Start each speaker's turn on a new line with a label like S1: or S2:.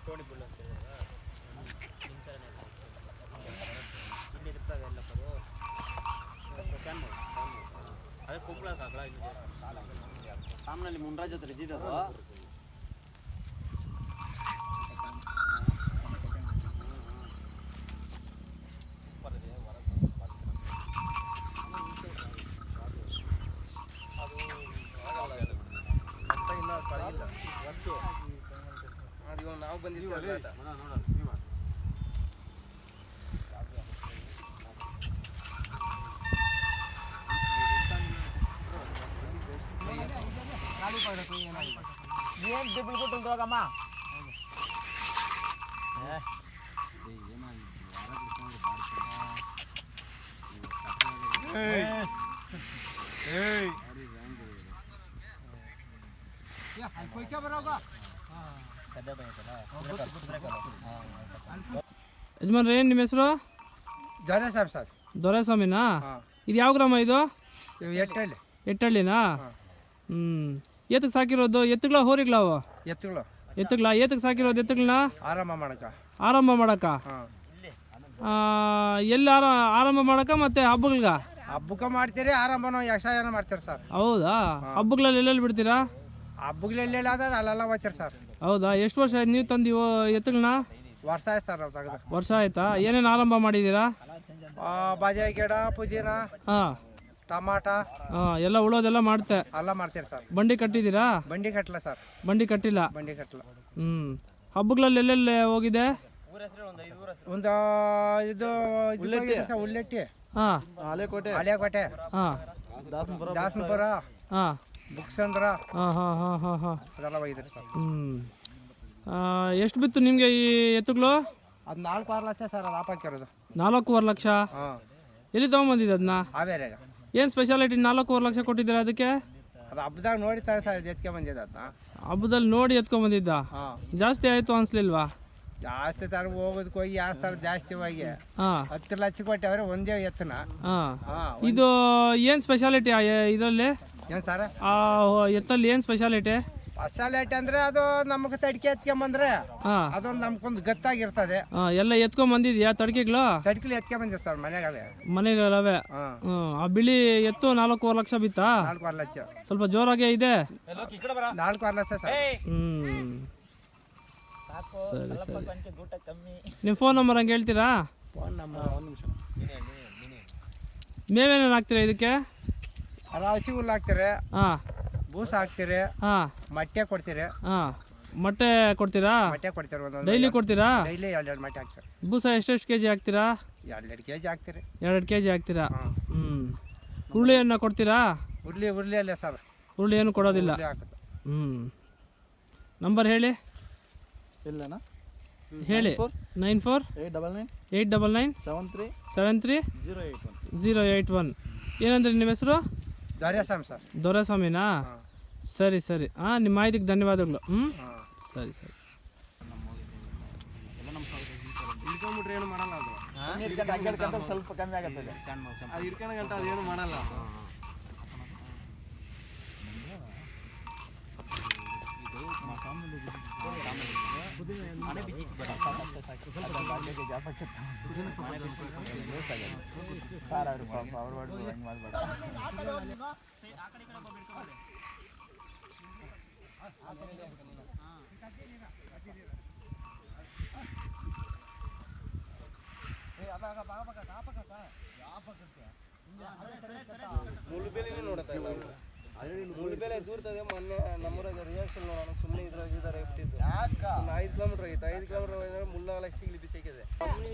S1: ಟೋಣಿ bull ಅಂತ ನಿಮ್ಮ ಥರನೇ ಇಲ್ಲಿ ಇರ್ತಾವೆ ಎಲ್ಲ ಪರು ಕ್ಯಾನ್ ಮಾಡಿ ಅದೇ ಕುಂಬಳಕ್ಕಾಗಲ್ಲ ಇದು ಸಾಮನಲ್ಲಿ ಮುನ್ರಾಜ್ ಹತ್ರ ಇದ್ದಿದ್ದದು ನಾವು ಬಂದಿದ್ದೀವಿ ಏನು ಡಿಬಲ್ ಕೊಟ್ಟು ಹೋಗಮ್ಮ
S2: ಯಜಮಾನ್ರಿ ಏನು ನಿಮ್ಮ ಹೆಸರು?
S3: ದೊರೆಸ್ವಾಮಿ ಸರ್.
S2: ದೊರೆಸ್ವಾಮಿನಾ? ಇದು ಯಾವ ಗ್ರಾಮ ಇದು?
S3: ಎಟ್ಟಳ್ಳಿ.
S2: ಎಟ್ಟಳ್ಳಿನಾ? ಎತ್ತಕ್ಕೆ ಸಾಕಿರೋದು ಎತ್ತುಗಳ ಹೋರಿಗಳವು?
S3: ಎತ್ತುಗಳು.
S2: ಎತ್ತುಗಳ ಎತ್ತಕ್ಕೆ ಸಾಕಿರೋದು ಎತ್ತುಗಳನ್ನ
S3: ಆರಂಭ ಮಾಡಕ್ಕ
S2: ಎಲ್ಲಿ ಆರಂಭ ಮಾಡಕ ಮತ್ತೆ ಹಬ್ಬಗಳ್ಗ?
S3: ಹಬ್ಬಕ್ಕೆ ಮಾಡ್ತೀರಿ, ಆರಂಭನೂ ಯಕ್ಷಗಾನ ಮಾಡ್ತೀರಿ ಸರ್.
S2: ಹೌದಾ? ಹಬ್ಬಗಳಲ್ಲಿ ಎಲ್ಲೆಲ್ಲಿ ಬಿಡ್ತೀರಾ?
S3: ಹಬ್ಬಗಳಲ್ಲಿ ಅದ ಅಲ್ಲೆಲ್ಲ ಹೋಗ್ತೀರಿ ಸರ್.
S2: ಹೌದಾ? ಎಷ್ಟು ವರ್ಷ ಆಯ್ತು ನೀವು ತಂದು ಎತ್ತುಗಳನ್ನ?
S3: ವರ್ಷ ಆಯ್ತು ಸರ್ ನಾವು ತೆಗೆದು.
S2: ವರ್ಷ ಆಯ್ತಾ? ಏನೇನು ಆರಂಭ ಮಾಡಿದ್ದೀರಾ?
S3: ಬಾಜೆ ಗಿಡ, ಪುದೀನ, ಟಮಾಟ
S2: ಎಲ್ಲ ಉಳೋದೆಲ್ಲ ಮಾಡ್ತೆ
S3: ಎಲ್ಲ ಮಾಡ್ತೀರಿ ಸರ್.
S2: ಬಂಡಿ ಕಟ್ಟಿದ್ದೀರಾ?
S3: ಬಂಡಿ ಕಟ್ಟಲ ಸರ್.
S2: ಬಂಡಿ ಕಟ್ಟಿಲ್ಲ.
S3: ಬಂಡಿ ಕಟ್ಟಲ.
S2: ಹಬ್ಬಗಳಲ್ಲಿ ಎಲ್ಲೆಲ್ಲಿ ಹೋಗಿದೆ?
S3: ಒಂದು ಇದು ಉಳ್ಳೆಟ್ಟಿ, ಹಳೆಕೋಟೆ, ದಾಸನಪುರ, ಬುಕ್ಸಂದ್ರ ಅದೆಲ್ಲ ಹೋಗಿದ್ರಿ ಸರ್.
S2: ಎಷ್ಟು ಬಿತ್ತು ನಿಮಗೆ ಈ ಎತ್ತುಗಳು?
S3: ಅದು 4-6 ಲಕ್ಷ ಸರ್. ಅದು ಹಾಕಿರೋದು
S2: 4.5 ಲಕ್ಷ. ಎಲ್ಲಿ ತಗೊಂಬಂದಿದ್ದೆ ಅದನ್ನ?
S3: ಹಾವೇರಿ.
S2: ಏನು ಸ್ಪೆಷಾಲಿಟಿ 4.5 ಲಕ್ಷ ಕೊಟ್ಟಿದ್ದೀರಾ ಅದಕ್ಕೆ?
S3: ಅದು ಹಬ್ಬದಾಗ ನೋಡಿತಾರೆ ಸರ್, ಎತ್ಕೆ ಬಂದಿದ್ದ ಅದನ್ನ.
S2: ಹಬ್ಬದಲ್ಲಿ ನೋಡಿ ಎತ್ಕೊಂಬಂದಿದ್ದ? ಜಾಸ್ತಿ ಆಯ್ತು ಅನ್ಸ್ಲಿಲ್ವಾ?
S3: ಜಾಸ್ತಿ ತರ ಹೋಗೋದಕ್ಕೆ ಹೋಗಿ ಯಾವ ಸರ್ ಜಾಸ್ತಿ ಹೋಗಿ 10 ಲಕ್ಷ ಕೊಟ್ಟವ್ರೆ ಒಂದೇ ಎತ್ತನ.
S2: ಇದು ಏನು ಸ್ಪೆಷಾಲಿಟಿ ಇದರಲ್ಲಿ?
S3: ಏನು ಸರ್
S2: ಎತ್ತಲ್ಲಿ ಏನು ಸ್ಪೆಷಾಲಿಟಿ?
S3: ಸ್ಪೆಷಾಲಿಟಿ ಅಂದ್ರೆ ಅದು ನಮಗೆ ತಡಿಕೆ ಎತ್ಕೊಂಬಂದ್ರೆ ಅದೊಂದು ನಮ್ಗೊಂದು ಗತ್ತಾಗಿರ್ತದೆ.
S2: ಎಲ್ಲ ಎತ್ಕೊಂಬಂದಿದ್ಯಾ ತಡಿಕೆಗಳು?
S3: ತಡಿಕೆಲಿ ಎತ್ಕೊಂಬಂದಿರ್ ಸರ್
S2: ಮನೆಗಳವೆ. ಆ ಬಿಳಿ ಎತ್ತು 4.5 ಲಕ್ಷ ಬಿತ್ತಾ?
S3: 4.5 ಲಕ್ಷ.
S2: ಸ್ವಲ್ಪ ಜೋರಾಗೇ ಇದೆ.
S3: 4.5 ಲಕ್ಷ ಸರ್.
S2: ಸರಿ ಸರಿ. ನಿಮ್ಮ ಫೋನ್ ನಂಬರ್ ಹಂಗೆ ಹೇಳ್ತೀರಾ?
S3: ಫೋನ್ ನಂಬರ್ ಒಂದು ನಿಮಿಷ.
S2: ಮೇವೇನೇನು ಹಾಕ್ತೀರಾ ಇದಕ್ಕೆ?
S3: ರಾಶಿ ಹುಲ್ಲು ಹಾಕ್ತೀರಿ, ಬೂಸ ಹಾಕ್ತೀರಿ, ಮೊಟ್ಟೆ ಕೊಡ್ತೀರಿ.
S2: ಮೊಟ್ಟೆ ಕೊಡ್ತೀರಾ?
S3: ಮೊಟ್ಟೆ ಕೊಡ್ತೀರಿ.
S2: ಡೈಲಿ ಕೊಡ್ತೀರಾ?
S3: ಡೈಲಿ 2 ಮೊಟ್ಟೆ ಹಾಕ್ತೀರಿ.
S2: ಬೂಸ ಎಷ್ಟೆಷ್ಟು ಕೆಜಿ ಹಾಕ್ತೀರಾ?
S3: 2 ಕೆಜಿ ಹಾಕ್ತೀರಿ.
S2: 2 ಕೆಜಿ ಹಾಕ್ತೀರಾ? ಹುರುಳಿಯನ್ನು ಕೊಡ್ತೀರಾ?
S3: ಹುರುಳಿ ಅಲ್ಲ ಸರ್.
S2: ಹುರುಳಿ ಏನು ಕೊಡೋದಿಲ್ಲ. ನಂಬರ್ ಹೇಳಿ.
S3: ಇಲ್ಲನಾ
S2: ಹೇಳಿ. 94-899-73 081. ಏನಂದ್ರಿ ನಿಮ್ಮ ಹೆಸರು?
S3: ದೊರೆಸ್ವಾಮಿ ಸರ್.
S2: ದೊರೆಸ್ವಾಮಿನಾ? ಸರಿ ಸರಿ. ನಿಮ್ಮ ಮಾಹಿತಿಗೆ ಧನ್ಯವಾದಗಳು. ಸರಿ ಸರಿ.
S3: ಏನು ಮಾಡಲ್ಲ ಅದು. ಸ್ವಲ್ಪ ಕಮ್ಮಿ ಆಗುತ್ತದೆ. ಅದು ಇರ್ಕಣ ಗಂಟ ಅದೇನು ಮಾಡಲ್ಲ. ಸಾರ್ ಅವ್ರು ಪಾಪ ಅವ್ರು ಹೆಂಗೆ ಮಾಡ್ಬೇಡ. ಮುಳ್ಳುಬೇಲಿನೇ ನೋಡುತ್ತೆ. ಮುಳ್ಳುಬೇಲೆ ದೂರ್ತದೆ. ಮೊನ್ನೆ ನಮ್ಮೂರಾಗ ರಿಯಾಕ್ಷನ್ ನೋಡೋಣ ಸುಮ್ಮನೆ ಇದ್ರಾಗಿದ್ದಾರೆ ಇಟ್ಟಿದ್ದು. 5 ಕಿಲೋಮೀಟರ್ ಆಗಿತ್ತು. 5 ಕಿಲೋಮೀಟರ್ ಹೋಗಿದ್ರೆ ಮುಳ್ಳ ಲಕ್ಷಿಗೆ ಬಿಸಿ ಹಾಕಿದೆ. ಕಂಪ್ನಿ